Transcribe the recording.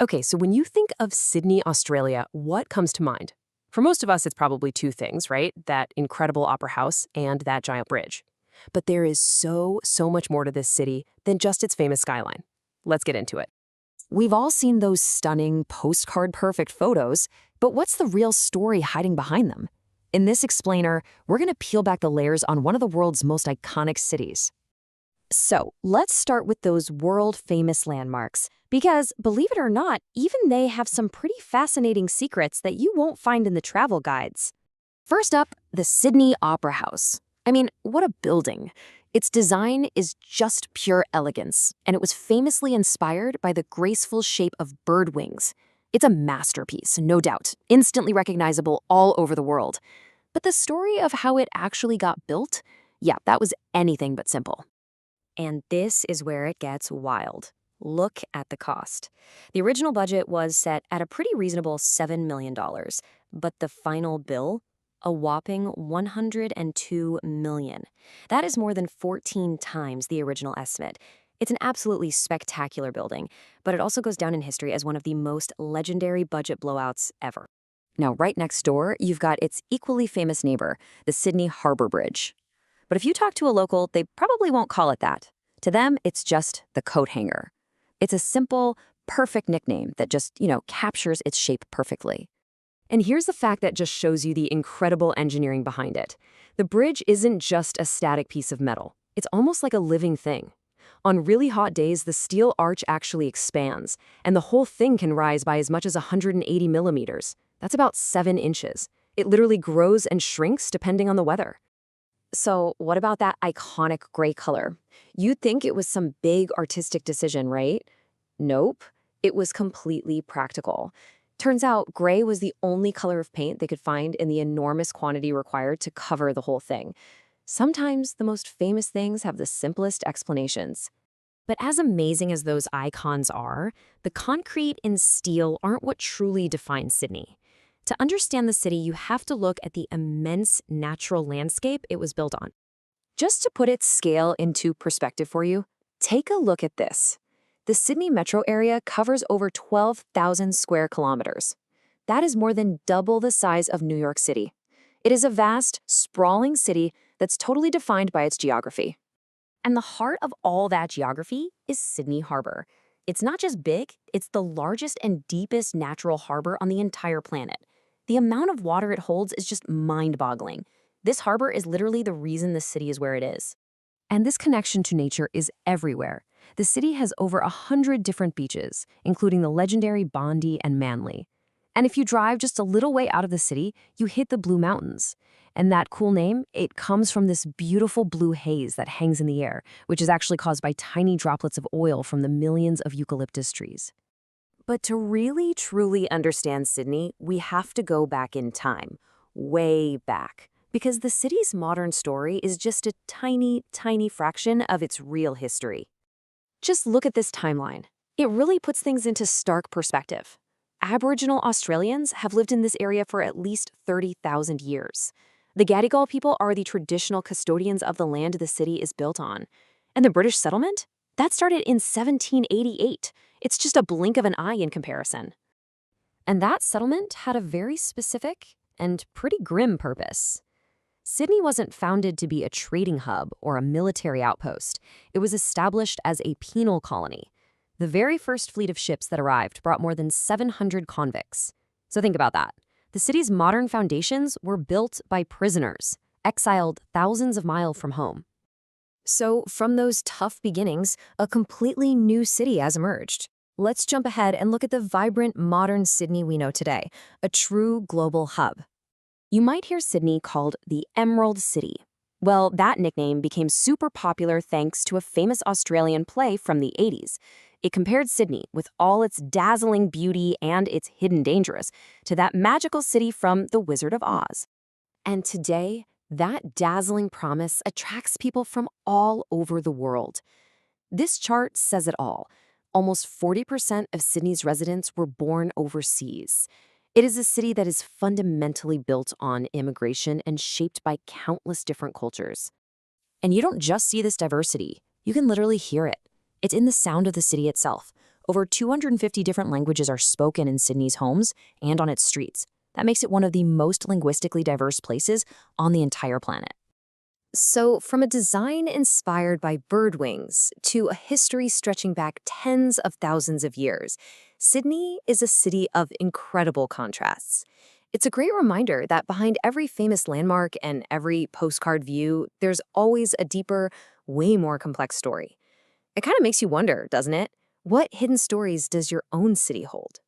Okay, so when you think of Sydney, Australia, what comes to mind? For most of us, it's probably two things, right? That incredible opera house and that giant bridge. But there is so much more to this city than just its famous skyline. Let's get into it. We've all seen those stunning, postcard perfect photos, but what's the real story hiding behind them? In this explainer, we're going to peel back the layers on one of the world's most iconic cities. So, let's start with those world-famous landmarks, because believe it or not, even they have some pretty fascinating secrets that you won't find in the travel guides. First up, the Sydney Opera House. I mean, what a building. Its design is just pure elegance, and it was famously inspired by the graceful shape of bird wings. It's a masterpiece, no doubt, instantly recognizable all over the world. But the story of how it actually got built? Yeah, that was anything but simple. And this is where it gets wild. Look at the cost. The original budget was set at a pretty reasonable $7 million, but the final bill? A whopping $102 million. That is more than 14 times the original estimate. It's an absolutely spectacular building, but it also goes down in history as one of the most legendary budget blowouts ever. Now, right next door, you've got its equally famous neighbor, the Sydney Harbour Bridge. But if you talk to a local, they probably won't call it that. To them, it's just the coat hanger. It's a simple, perfect nickname that just, captures its shape perfectly. And here's the fact that just shows you the incredible engineering behind it. The bridge isn't just a static piece of metal. It's almost like a living thing. On really hot days, the steel arch actually expands, and the whole thing can rise by as much as 180 millimeters. That's about 7 inches. It literally grows and shrinks depending on the weather. So what about that iconic gray color? You'd think it was some big artistic decision, right? Nope, it was completely practical. Turns out gray was the only color of paint they could find in the enormous quantity required to cover the whole thing. Sometimes the most famous things have the simplest explanations. But as amazing as those icons are, the concrete and steel aren't what truly defines Sydney. To understand the city, you have to look at the immense natural landscape it was built on. Just to put its scale into perspective for you, take a look at this. The Sydney metro area covers over 12,000 square kilometers. That is more than double the size of New York City. It is a vast, sprawling city that's totally defined by its geography. And the heart of all that geography is Sydney Harbor. It's not just big, it's the largest and deepest natural harbor on the entire planet. The amount of water it holds is just mind-boggling. This harbor is literally the reason the city is where it is. And this connection to nature is everywhere. The city has over 100 different beaches, including the legendary Bondi and Manly. And if you drive just a little way out of the city, you hit the Blue Mountains. And that cool name, it comes from this beautiful blue haze that hangs in the air, which is actually caused by tiny droplets of oil from the millions of eucalyptus trees. But to really, truly understand Sydney, we have to go back in time, way back, because the city's modern story is just a tiny fraction of its real history. Just look at this timeline. It really puts things into stark perspective. Aboriginal Australians have lived in this area for at least 30,000 years. The Gadigal people are the traditional custodians of the land the city is built on. And the British settlement? That started in 1788. It's just a blink of an eye in comparison. And that settlement had a very specific and pretty grim purpose. Sydney wasn't founded to be a trading hub or a military outpost. It was established as a penal colony. The very first fleet of ships that arrived brought more than 700 convicts. So think about that. The city's modern foundations were built by prisoners, exiled thousands of miles from home. So from those tough beginnings, a completely new city has emerged. Let's jump ahead and look at the vibrant, modern Sydney we know today, a true global hub. You might hear Sydney called the Emerald City. Well, that nickname became super popular thanks to a famous Australian play from the 80s. It compared Sydney, with all its dazzling beauty and its hidden dangers, to that magical city from The Wizard of Oz. And today, that dazzling promise attracts people from all over the world. This chart says it all. Almost 40% of Sydney's residents were born overseas. It is a city that is fundamentally built on immigration and shaped by countless different cultures. And you don't just see this diversity, you can literally hear it. It's in the sound of the city itself. Over 250 different languages are spoken in Sydney's homes and on its streets. That makes it one of the most linguistically diverse places on the entire planet. So, from a design inspired by bird wings to a history stretching back tens of thousands of years, Sydney is a city of incredible contrasts. It's a great reminder that behind every famous landmark and every postcard view, there's always a deeper, way more complex story. It kind of makes you wonder, doesn't it? What hidden stories does your own city hold?